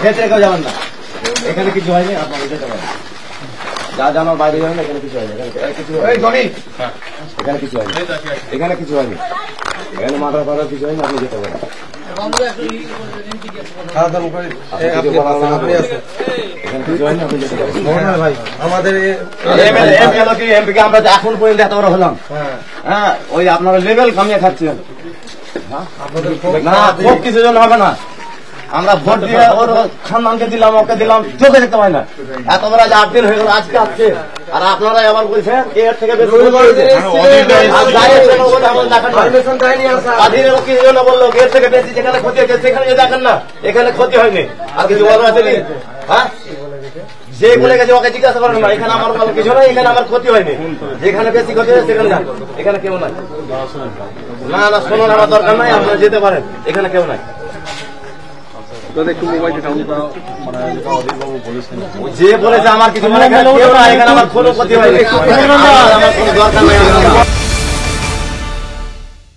ভেতরে কেউ যাবেন না, এখানে কিছু হয়নি, আপনারা যেতে পারেন। যা জানার বাইরে যাবেন, এখানে কিছু হয়নি, এখানে কিছু হয়নি, এখানে কিছু হয়নি, এখানে কিছু হয়নি, এখানে মাথা ফাটার কিছু হয়নি, আপনি যেতে পারেন। আমাদের আমরা এখন পর্যন্ত এত বড় হলাম, হ্যাঁ ওই আপনারা লেভেল কামিয়ে খাচ্ছেন না, খুব কিছু জন্য হবে না। আমরা ভোট দিয়ে ওর খানদানকে দিলাম, ওকে দিলাম, চোখে দেখতে পাই না। এত বড় 8 দিন হয়ে গেল আজকে আসছে, আর আপনারা আবার বলছেন এর থেকে বেশি বললো এর থেকে বেশি, যেখানে ক্ষতি হয়েছে সেখানে দেখেন না, এখানে ক্ষতি হয়নি, আর কিছু বলার আছে? হ্যাঁ, যে বলে গেছে ওকে জিজ্ঞাসা করেন না, এখানে আমার বলো কিছু নয়, এখানে আমার ক্ষতি হয়নি, যেখানে বেশি ক্ষতি হয়েছে সেখানে যান, এখানে কেউ নাই। না না শোনুন, আমার দরকার নাই, আপনারা যেতে পারেন, এখানে কেউ নাই। যে বলেছে আমার কিছু মনে, এখানে আমার কোনো ক্ষতি হয়নি, আমার কোনো দরকার নাই।